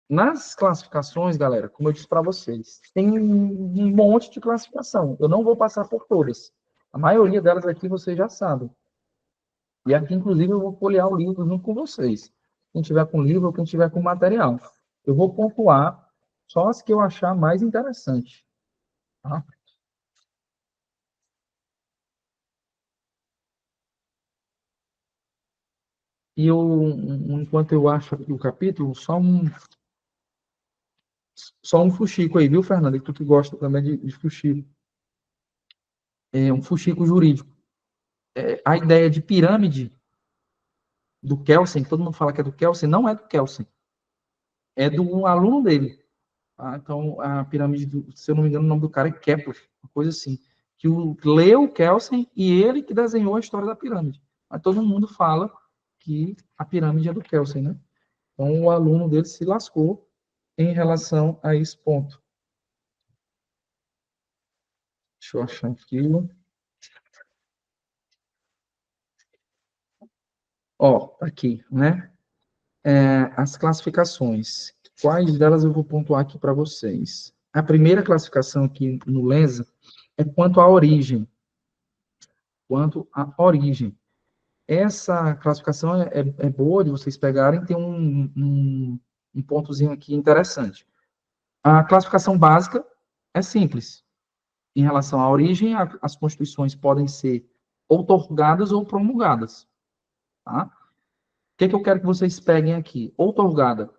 Nas classificações, galera, como eu disse para vocês, tem um monte de classificação. Eu não vou passar por todas. A maioria delas aqui vocês já sabem. E aqui, inclusive, eu vou folhear o livro junto com vocês. Quem tiver com livro ou quem tiver com material. Eu vou pontuar só as que eu achar mais interessante. Tá? E enquanto eu acho aqui o capítulo, só um fuxico aí, viu, Fernando? E tu que gosta também de fuxico. É um fuxico jurídico. A ideia de pirâmide do Kelsen, que todo mundo fala que é do Kelsen, não é do Kelsen. É do aluno dele. Tá? Então, a pirâmide, se eu não me engano, o nome do cara é Kepler, uma coisa assim. Que leu o Kelsen e ele que desenhou a história da pirâmide. Mas todo mundo fala que a pirâmide é do Kelsen, né? Então, o aluno dele se lascou em relação a esse ponto. Deixa eu achar aquilo. Ó, aqui, né? As classificações. Quais delas eu vou pontuar aqui para vocês? A primeira classificação aqui no LESA é quanto à origem. Quanto à origem. Essa classificação é boa de vocês pegarem, tem um pontozinho aqui interessante. A classificação básica é simples. Em relação à origem, as constituições podem ser outorgadas ou promulgadas. Tá? O que eu quero que vocês peguem aqui? Outorgada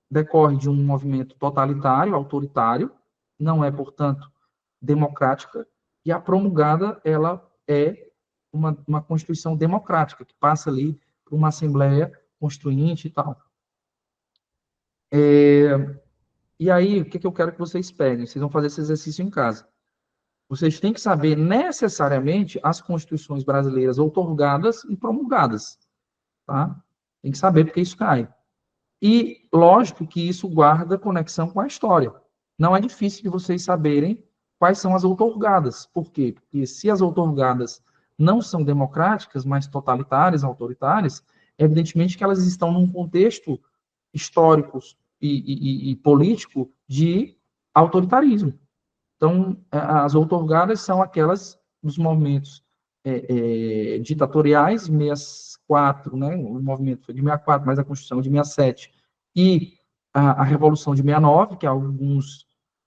decorre de um movimento totalitário, autoritário, não é, portanto, democrática, e a promulgada, ela é uma Constituição democrática, que passa ali por uma Assembleia Constituinte e tal. E aí, o que eu quero que vocês peguem? Vocês vão fazer esse exercício em casa. Vocês têm que saber necessariamente as constituições brasileiras outorgadas e promulgadas, tá? Tem que saber porque isso cai. E, lógico que isso guarda conexão com a história. Não é difícil de vocês saberem quais são as outorgadas. Por quê? Porque se as outorgadas não são democráticas, mas totalitárias, autoritárias, evidentemente que elas estão num contexto histórico e político de autoritarismo. Então, as outorgadas são aquelas dos movimentos ditatoriais, 64, né? O movimento foi de 64, mas a Constituição de 67, e a Revolução de 69, que alguns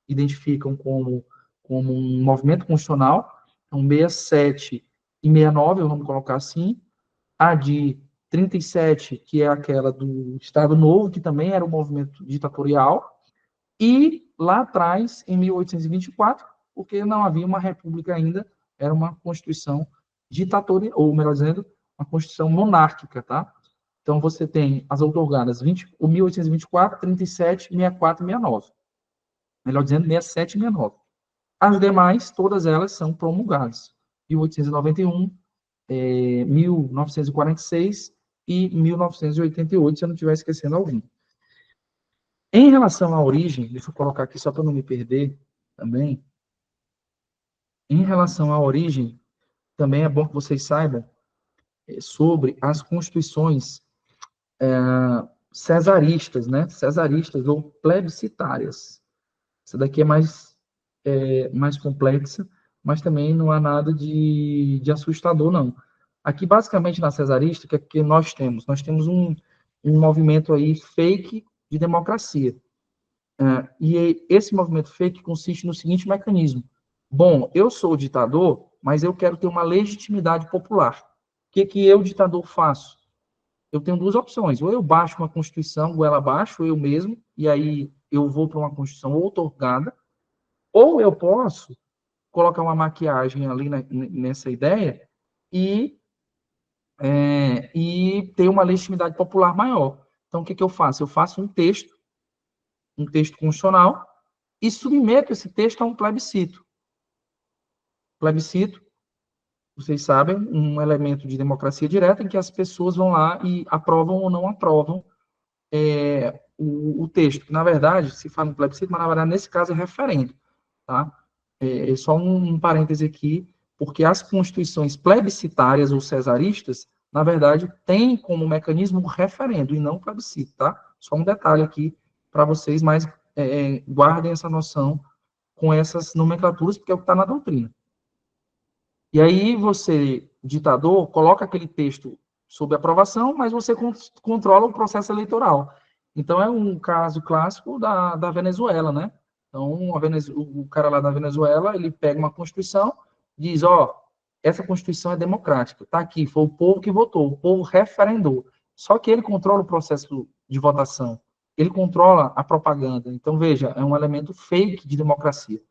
identificam como um movimento constitucional, então 67 e 69, vamos colocar assim, a de 37, que é aquela do Estado Novo, que também era um movimento ditatorial, e lá atrás, em 1824, porque não havia uma república ainda, era uma constituição ditatorial, ou melhor dizendo, uma constituição monárquica, tá? Então você tem as outorgadas o 1824, 37, 64 e 69. Melhor dizendo, 67 e 69. As demais, todas elas são promulgadas. 1891, 1946 e 1988, se eu não estiver esquecendo algum. Em relação à origem, deixa eu colocar aqui só para não me perder também. Em relação à origem, também é bom que vocês saibam sobre as constituições cesaristas, né? Cesaristas ou plebiscitárias. Essa daqui é mais complexa, mas também não há nada de assustador, não. Aqui, basicamente, na cesarista, o que nós temos? Nós temos um movimento aí fake de democracia. E esse movimento fake consiste no seguinte mecanismo. Bom, eu sou ditador, mas eu quero ter uma legitimidade popular. O que eu, ditador, faço? Eu tenho duas opções. Ou eu baixo uma Constituição, goela abaixo, eu mesmo, e aí eu vou para uma Constituição outorgada, ou eu posso colocar uma maquiagem ali nessa ideia e, e ter uma legitimidade popular maior. Então, o que eu faço? Eu faço um texto constitucional, e submeto esse texto a um plebiscito. Plebiscito, vocês sabem, um elemento de democracia direta em que as pessoas vão lá e aprovam ou não aprovam o texto. Na verdade, se fala em plebiscito, mas na verdade, nesse caso, é referendo. Tá? Só um parêntese aqui, porque as constituições plebiscitárias ou cesaristas, na verdade, têm como mecanismo o referendo e não o plebiscito. Tá? Só um detalhe aqui para vocês, mas guardem essa noção com essas nomenclaturas, porque é o que está na doutrina. E aí você, ditador, coloca aquele texto sob aprovação, mas você controla o processo eleitoral. Então, é um caso clássico da Venezuela, né? Então, o cara lá da Venezuela, ele pega uma Constituição, diz, essa Constituição é democrática, está aqui, foi o povo que votou, o povo referendou. Só que ele controla o processo de votação, ele controla a propaganda. Então, veja, é um elemento fake de democracia.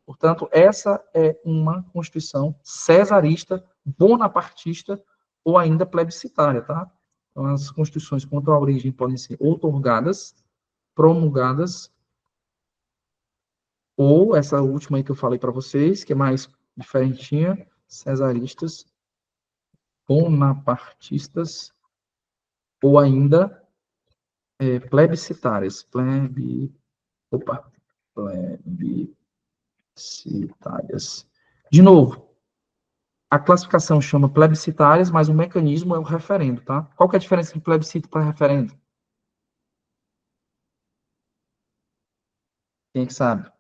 Portanto, essa é uma Constituição cesarista, bonapartista ou ainda plebiscitária, tá? Então, as constituições contra a origem podem ser outorgadas, promulgadas, ou essa última aí que eu falei para vocês, que é mais diferentinha, cesaristas, bonapartistas, ou ainda plebiscitárias. Plebiscitárias. De novo, a classificação chama plebiscitárias, mas o mecanismo é o referendo, tá? Qual que é a diferença de plebiscito para referendo? Quem é que sabe?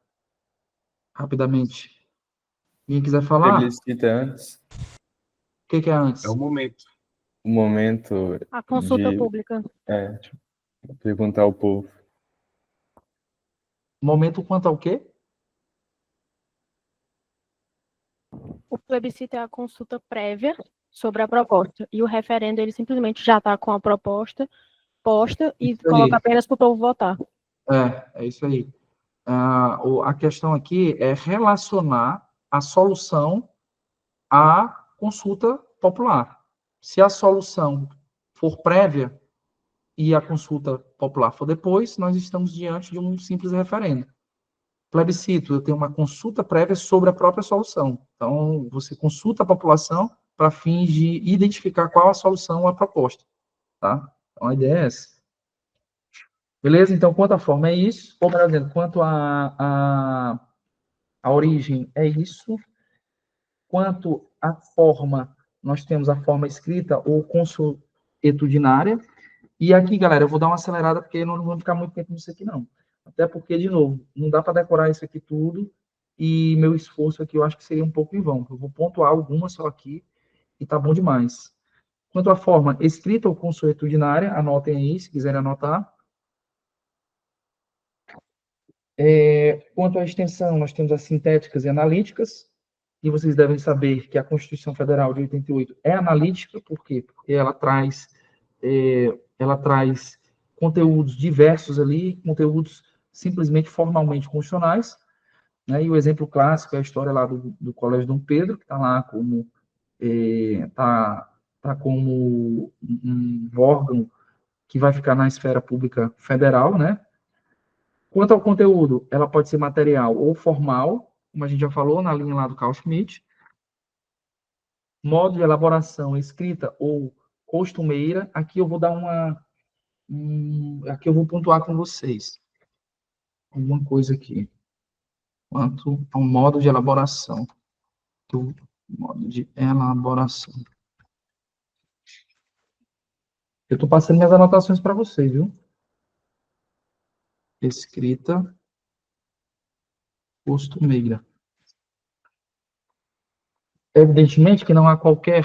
Rapidamente. Quem quiser falar? Plebiscita antes. O que é antes? É o momento. O momento A consulta de pública. perguntar ao povo. Momento quanto ao quê? O plebiscito é a consulta prévia sobre a proposta. E o referendo, ele simplesmente já está com a proposta posta e Isso aí. coloca apenas para o povo votar. É isso aí. A questão aqui é relacionar a solução à consulta popular. Se a solução for prévia e a consulta popular for depois, nós estamos diante de um simples referendo. Plebiscito, eu tenho uma consulta prévia sobre a própria solução. Então, você consulta a população para fins de identificar qual a solução a proposta, tá? Então, a ideia é essa. Beleza? Então, quanto à forma é isso. Ou, melhor dizendo, quanto à origem é isso. Quanto à forma, nós temos a forma escrita ou consuetudinária. E aqui, galera, eu vou dar uma acelerada, porque não vou ficar muito tempo nisso aqui, não. Até porque, de novo, não dá para decorar isso aqui tudo, e meu esforço aqui eu acho que seria um pouco em vão. Eu vou pontuar algumas só aqui, e tá bom demais. Quanto à forma escrita ou consuetudinária, anotem aí, se quiserem anotar. Quanto à extensão, nós temos as sintéticas e analíticas, e vocês devem saber que a Constituição Federal de 88 é analítica, por quê? Porque ela traz conteúdos diversos ali, conteúdos simplesmente formalmente constitucionais, né? E o exemplo clássico é a história lá do Colégio Dom Pedro, que está lá como como um órgão que vai ficar na esfera pública federal, né? Quanto ao conteúdo, ela pode ser material ou formal, como a gente já falou na linha lá do Carl Schmitt. Modo de elaboração, escrita ou costumeira. Aqui eu vou dar aqui eu vou pontuar com vocês alguma coisa aqui. Quanto ao modo de elaboração. Modo de elaboração. Eu estou passando minhas anotações para vocês, viu? Escrita costumeira. Evidentemente que não há qualquer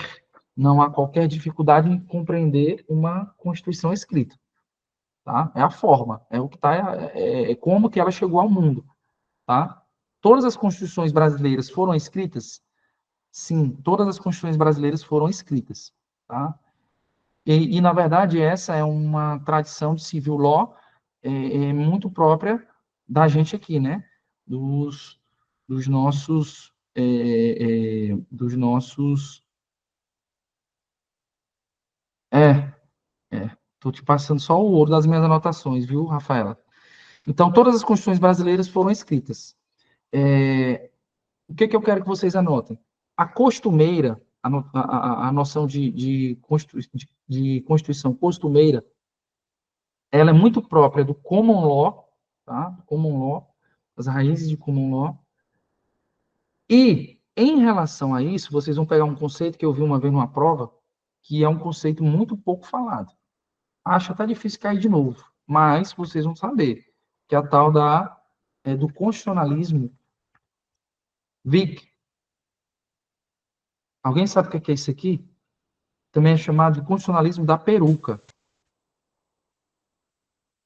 dificuldade em compreender uma Constituição escrita, tá? É a forma, é o que tá, é como que ela chegou ao mundo, tá? Todas as constituições brasileiras foram escritas? Sim, todas as constituições brasileiras foram escritas, tá? E na verdade, essa é uma tradição de civil law muito própria da gente aqui, né? Dos nossos tô te passando só o ouro das minhas anotações, viu, Rafaela? Então, todas as constituições brasileiras foram escritas. O que eu quero que vocês anotem? A costumeira, a noção de Constituição costumeira, ela é muito própria do common law, tá? Common law, as raízes de common law. E, em relação a isso, vocês vão pegar um conceito que eu vi uma vez numa prova, que é um conceito muito pouco falado. Acho até difícil cair de novo, mas vocês vão saber. que é a tal do constitucionalismo Vick. Alguém sabe o que é isso aqui? Também é chamado de constitucionalismo da peruca.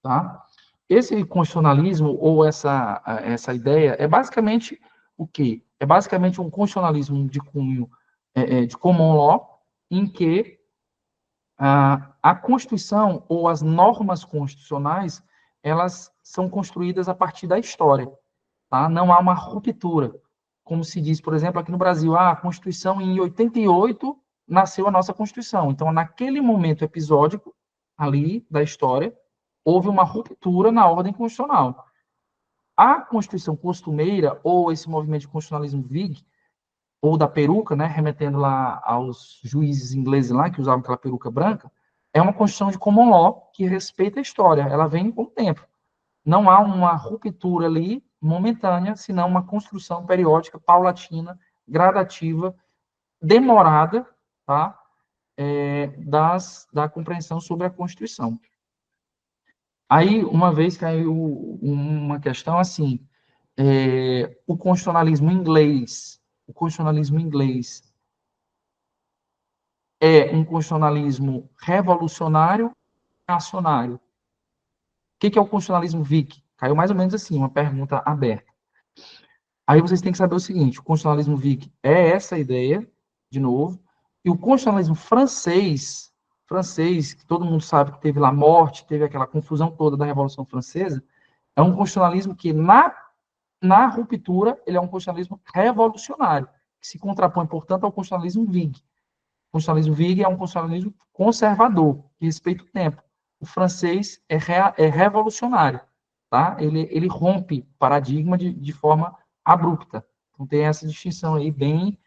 Tá? Esse constitucionalismo, ou essa ideia, é basicamente o quê? É basicamente um constitucionalismo de cunho de common law, em que a Constituição ou as normas constitucionais, elas são construídas a partir da história. Tá? Não há uma ruptura. Como se diz, por exemplo, aqui no Brasil, a Constituição em 88 nasceu a nossa Constituição. Então, naquele momento episódico ali da história, houve uma ruptura na ordem constitucional. A Constituição costumeira, ou esse movimento de constitucionalismo Whig, ou da peruca, né, remetendo lá aos juízes ingleses lá, que usavam aquela peruca branca, é uma Constituição de common law que respeita a história, ela vem com o tempo. Não há uma ruptura ali momentânea, senão uma construção periódica, paulatina, gradativa, demorada, tá? Da compreensão sobre a Constituição. Aí, uma vez caiu uma questão assim, o constitucionalismo inglês é um constitucionalismo revolucionário ou reacionário? O que é o constitucionalismo Vick? Caiu mais ou menos assim, uma pergunta aberta. Aí vocês têm que saber o seguinte, o constitucionalismo Vick é essa ideia, de novo, e o constitucionalismo francês, que todo mundo sabe que teve lá morte, teve aquela confusão toda da Revolução Francesa, é um constitucionalismo que, na ruptura, ele é um constitucionalismo revolucionário, que se contrapõe, portanto, ao constitucionalismo Whig. O constitucionalismo Whig é um constitucionalismo conservador, que respeita o tempo. O francês é revolucionário, tá? Ele rompe paradigma de forma abrupta. Então, tem essa distinção aí bem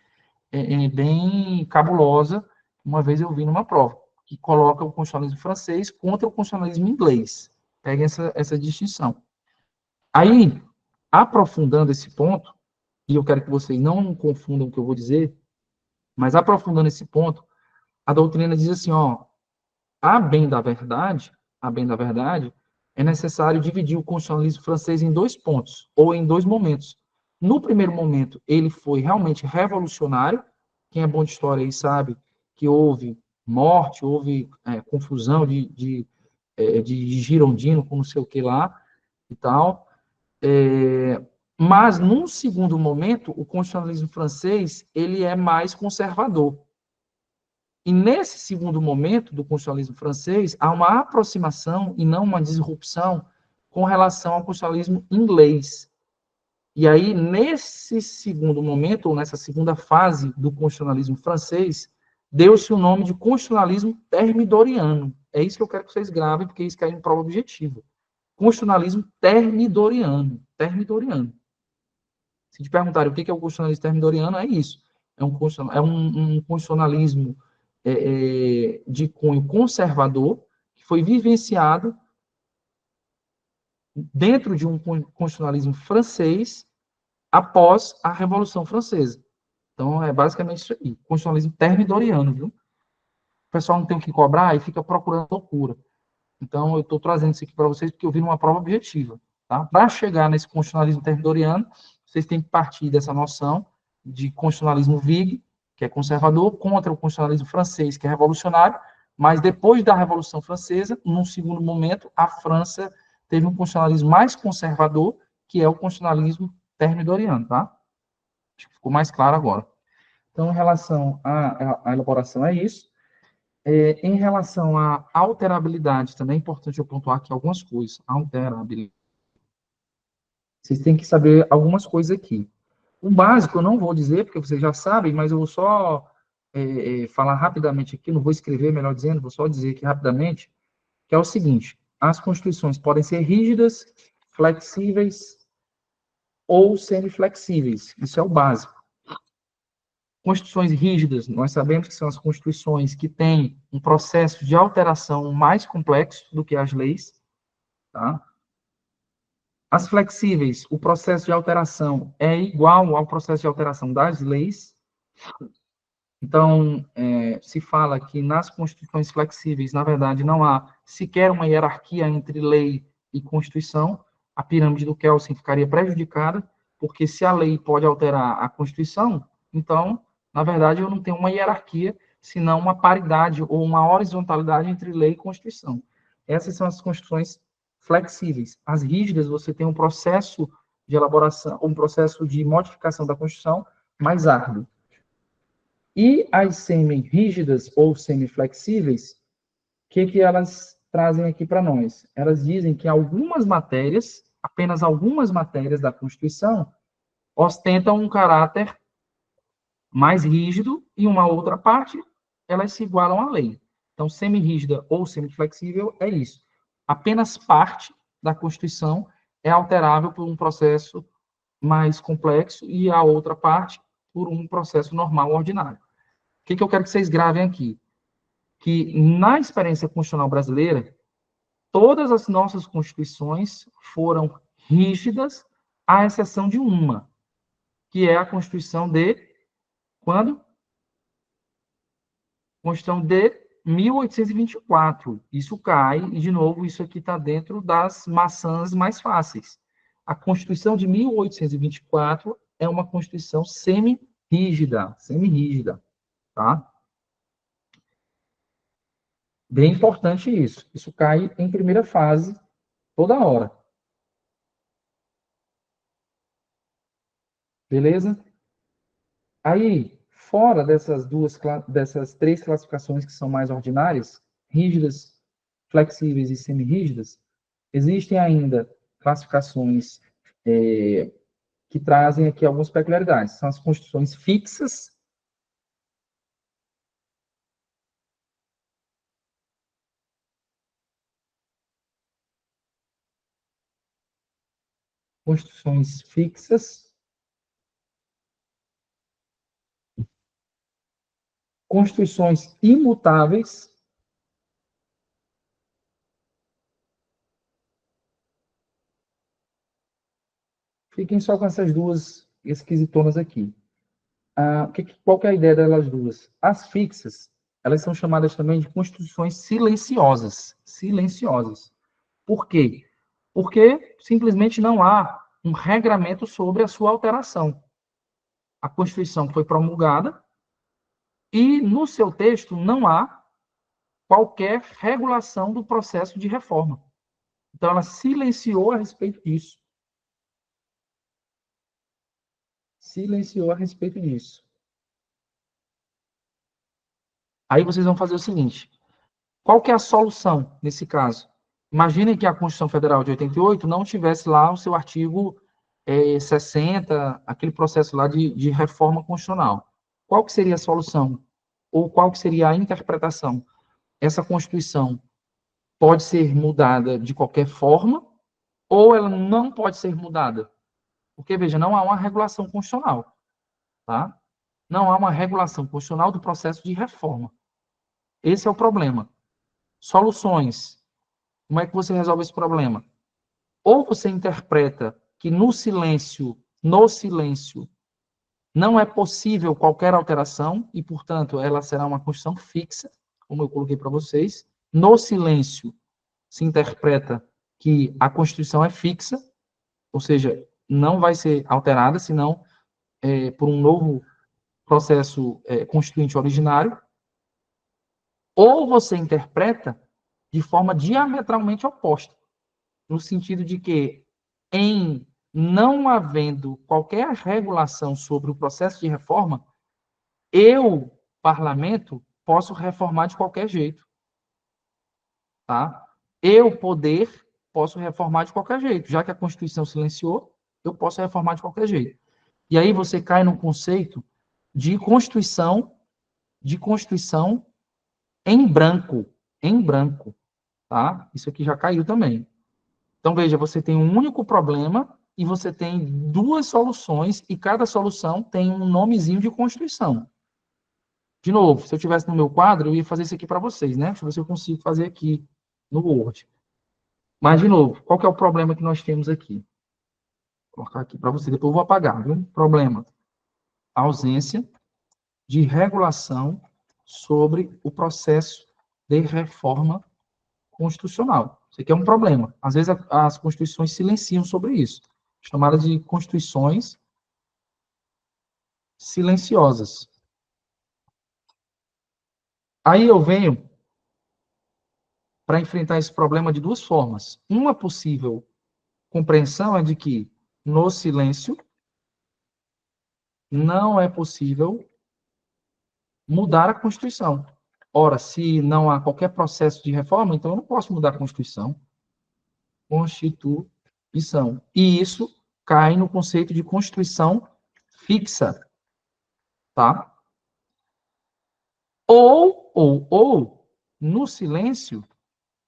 cabulosa. Uma vez eu vi numa prova, que coloca o constitucionalismo francês contra o constitucionalismo inglês. Peguem essa distinção. Aí, aprofundando esse ponto, e eu quero que vocês não confundam o que eu vou dizer, mas aprofundando esse ponto, a doutrina diz assim, a bem da verdade, é necessário dividir o constitucionalismo francês em dois pontos, ou em dois momentos. No primeiro momento, ele foi realmente revolucionário. Quem é bom de história aí sabe que houve morte, houve confusão de girondino com não sei o que lá e tal. Mas, num segundo momento, o constitucionalismo francês ele é mais conservador. E nesse segundo momento do constitucionalismo francês, há uma aproximação e não uma disrupção com relação ao constitucionalismo inglês. E aí, nesse segundo momento, ou nessa segunda fase do constitucionalismo francês, deu-se o nome de constitucionalismo termidoriano. É isso que eu quero que vocês gravem, porque isso cai em prova objetiva. Constitucionalismo termidoriano. Se te perguntarem o que é o constitucionalismo termidoriano, é isso. É um constitucionalismo de cunho conservador, que foi vivenciado dentro de um constitucionalismo francês após a Revolução Francesa. Então, é basicamente isso aí. Constitucionalismo termidoriano, viu? O pessoal não tem o que cobrar e fica procurando loucura. Então, eu estou trazendo isso aqui para vocês porque eu vi numa prova objetiva. Tá? Para chegar nesse constitucionalismo termidoriano, vocês têm que partir dessa noção de constitucionalismo Whig, que é conservador, contra o constitucionalismo francês, que é revolucionário, mas depois da Revolução Francesa, num segundo momento, a França teve um constitucionalismo mais conservador, que é o constitucionalismo termidoriano, tá? Acho que ficou mais claro agora. Então, em relação à elaboração, é isso. Em relação à alterabilidade, também é importante eu pontuar aqui algumas coisas. Alterabilidade. Vocês têm que saber algumas coisas aqui. O básico eu não vou dizer, porque vocês já sabem, mas eu vou só falar rapidamente aqui, não vou escrever, melhor dizendo, vou só dizer aqui rapidamente, que é o seguinte: as constituições podem ser rígidas, flexíveis ou semiflexíveis. Isso é o básico. Constituições rígidas, nós sabemos que são as constituições que têm um processo de alteração mais complexo do que as leis, tá? As flexíveis, o processo de alteração é igual ao processo de alteração das leis. Então, se fala que nas constituições flexíveis, na verdade, não há sequer uma hierarquia entre lei e constituição. a pirâmide do Kelsen ficaria prejudicada, porque se a lei pode alterar a Constituição, então, na verdade, eu não tenho uma hierarquia, senão uma paridade ou uma horizontalidade entre lei e Constituição. Essas são as Constituições flexíveis. As rígidas, você tem um processo de elaboração, um processo de modificação da Constituição mais árduo. E as semi-rígidas ou semi-flexíveis, o que elas trazem aqui para nós? Elas dizem que algumas matérias, apenas algumas matérias da Constituição, ostentam um caráter mais rígido e uma outra parte, elas se igualam à lei. Então, semi-rígida ou semi-flexível é isso. Apenas parte da Constituição é alterável por um processo mais complexo e a outra parte por um processo normal, ordinário. O que eu quero que vocês gravem aqui? Que na experiência constitucional brasileira, todas as nossas constituições foram rígidas, à exceção de uma, que é a Constituição de quando? Constituição de 1824. Isso cai, e de novo, isso aqui está dentro das maçãs mais fáceis. A Constituição de 1824 é uma Constituição semi-rígida, tá? Bem importante isso. Isso cai em primeira fase toda hora. Beleza? Aí, fora dessas três classificações que são mais ordinárias, rígidas, flexíveis e semi-rígidas, existem ainda classificações que trazem aqui algumas peculiaridades. São as constituições fixas, constituições fixas, constituições imutáveis, fiquem só com essas duas esquisitonas aqui. Qual que é a ideia delas duas? As fixas, elas são chamadas também de constituições silenciosas. Silenciosas. Por quê? Porque simplesmente não há um regramento sobre a sua alteração. A Constituição foi promulgada e, no seu texto, não há qualquer regulação do processo de reforma. Então, ela silenciou a respeito disso. Silenciou a respeito disso. Aí vocês vão fazer o seguinte. Qual que é a solução nesse caso? Imaginem que a Constituição Federal de 88 não tivesse lá o seu artigo 60, aquele processo lá de reforma constitucional. Qual que seria a solução? Ou qual que seria a interpretação? Essa Constituição pode ser mudada de qualquer forma, ou ela não pode ser mudada? Porque, veja, não há uma regulação constitucional, tá? Não há uma regulação constitucional do processo de reforma. Esse é o problema. Soluções. Como é que você resolve esse problema? Ou você interpreta que no silêncio, não é possível qualquer alteração e, portanto, ela será uma Constituição fixa, como eu coloquei para vocês. No silêncio, se interpreta que a Constituição é fixa, ou seja, não vai ser alterada, senão por um novo processo constituinte originário. Ou você interpreta de forma diametralmente oposta, no sentido de que, em não havendo qualquer regulação sobre o processo de reforma, eu, parlamento, posso reformar de qualquer jeito. Tá? Eu, poder, posso reformar de qualquer jeito. Já que a Constituição silenciou, eu posso reformar de qualquer jeito. E aí você cai no conceito de Constituição em branco. Em branco. Tá? Isso aqui já caiu também. Então, veja, você tem um único problema e você tem duas soluções, e cada solução tem um nomezinho de Constituição. De novo, se eu tivesse no meu quadro, eu ia fazer isso aqui para vocês, né? Deixa eu ver se eu consigo fazer aqui no Word. Mas, de novo, qual que é o problema que nós temos aqui? Vou colocar aqui para você, depois eu vou apagar, viu? Problema. Ausência de regulação sobre o processo de reforma constitucional. Isso aqui é um problema. Às vezes as constituições silenciam sobre isso. Chamadas de constituições silenciosas. Aí eu venho para enfrentar esse problema de duas formas. Uma possível compreensão é de que, no silêncio, não é possível mudar a Constituição. Ora, se não há qualquer processo de reforma, então eu não posso mudar a Constituição. Constituição. E isso cai no conceito de Constituição fixa. Tá? Ou, no silêncio,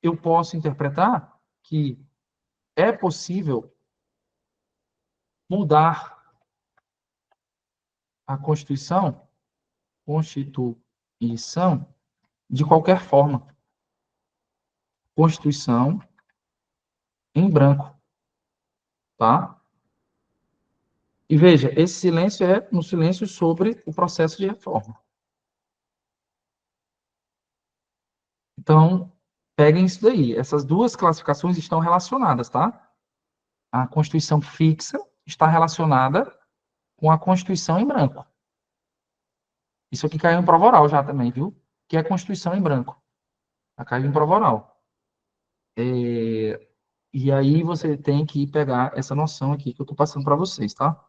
eu posso interpretar que é possível mudar a Constituição de qualquer forma. Constituição em branco. Tá? E veja, esse silêncio é no silêncio sobre o processo de reforma. Então, peguem isso daí. Essas duas classificações estão relacionadas, tá? A Constituição fixa está relacionada com a Constituição em branco. Isso aqui caiu em prova oral já também, viu? Que é a Constituição em branco. Já caiu em prova oral. E aí você tem que pegar essa noção aqui que eu estou passando para vocês, tá?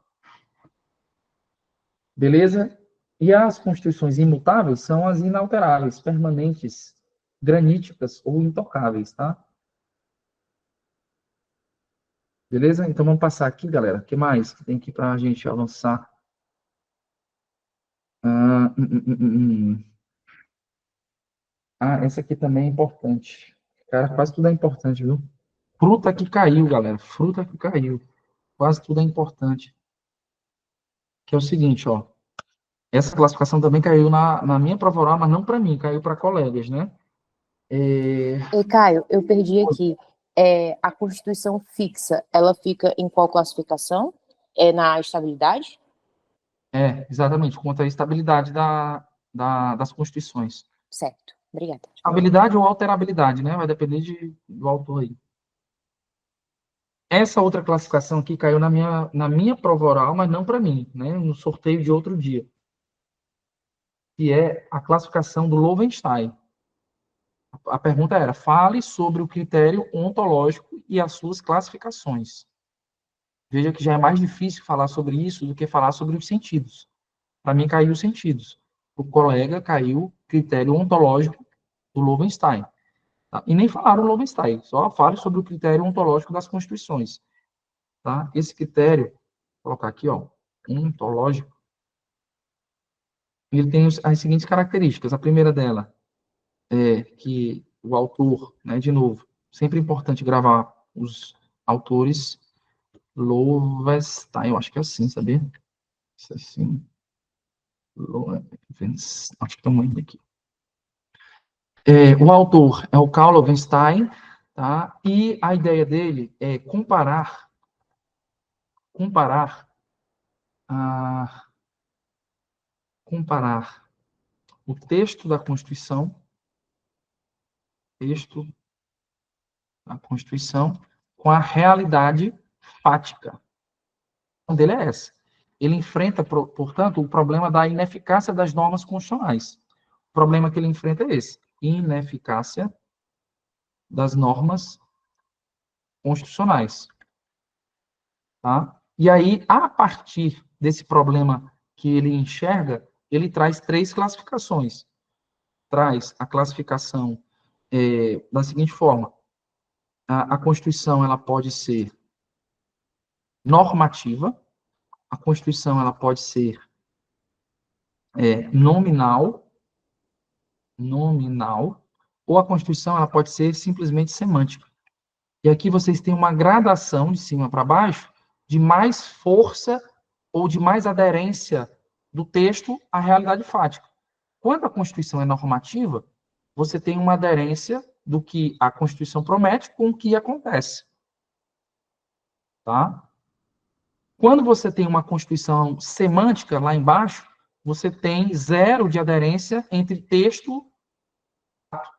Beleza? E as constituições imutáveis são as inalteráveis, permanentes, graníticas ou intocáveis, tá? Beleza? Então vamos passar aqui, galera. O que mais que tem aqui para a gente avançar? Essa aqui também é importante. Cara, quase tudo é importante, viu? Fruta que caiu, galera. Fruta que caiu. Quase tudo é importante. Que é o seguinte, ó. Essa classificação também caiu na minha prova oral, mas não para mim, caiu para colegas, né? Ei, Caio, eu perdi aqui. A Constituição fixa, ela fica em qual classificação? É na estabilidade? Exatamente, contra a estabilidade das constituições. Certo, obrigada. Estabilidade ou alterabilidade, né? Vai depender do autor aí. Essa outra classificação aqui caiu na minha prova oral, mas não para mim, né? No sorteio de outro dia. Que é a classificação do Lowenstein. A pergunta era, fale sobre o critério ontológico e as suas classificações. Veja que já é mais difícil falar sobre isso do que falar sobre os sentidos. Para mim, caiu os sentidos. O colega caiu critério ontológico do Lowenstein. Tá? E nem falaram Lowenstein, só fale sobre o critério ontológico das constituições. Tá? Esse critério, vou colocar aqui, ó, ontológico, ele tem as seguintes características. A primeira dela é que o autor, né, de novo, sempre é importante gravar os autores Lowenstein, eu acho que é assim, sabia? Isso é assim. Acho que estão muito aqui. O autor é o Karl Lowenstein, tá? E a ideia dele é comparar o texto da Constituição, com a realidade fática. A dele é essa. Ele enfrenta, portanto, o problema da ineficácia das normas constitucionais. O problema que ele enfrenta é esse: ineficácia das normas constitucionais. Tá? E aí, a partir desse problema que ele enxerga, ele traz 3 classificações. Traz a classificação da seguinte forma: a Constituição ela pode ser normativa, a Constituição ela pode ser nominal, ou a Constituição ela pode ser simplesmente semântica. E aqui vocês têm uma gradação de cima para baixo de mais força ou de mais aderência do texto à realidade fática. Quando a Constituição é normativa, você tem uma aderência do que a Constituição promete com o que acontece. Tá? Quando você tem uma Constituição semântica lá embaixo, você tem 0 de aderência entre texto e fato.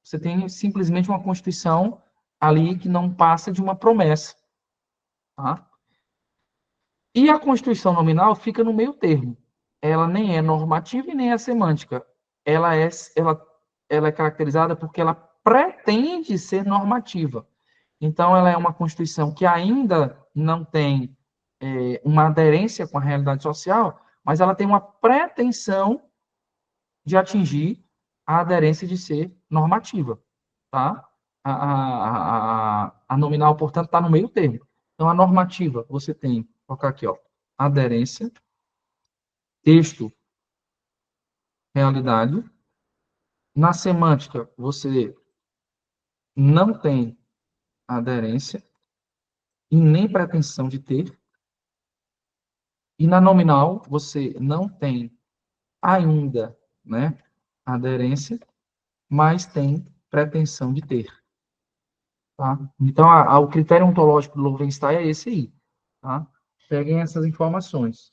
Você tem simplesmente uma Constituição ali que não passa de uma promessa, tá? E a constituição nominal fica no meio termo. Ela nem é normativa e nem é semântica. Ela é caracterizada porque ela pretende ser normativa. Então, ela é uma constituição que ainda não tem uma aderência com a realidade social, mas ela tem uma pretensão de atingir a aderência de ser normativa, tá? A nominal, portanto, está no meio termo. Então, a normativa, você tem, vou colocar aqui, ó, aderência, texto, realidade. Na semântica, você não tem aderência e nem pretensão de ter. E na nominal, você não tem ainda, né, aderência, mas tem pretensão de ter. Tá? Então, o critério ontológico do Loewenstein é esse aí. Tá? Peguem essas informações.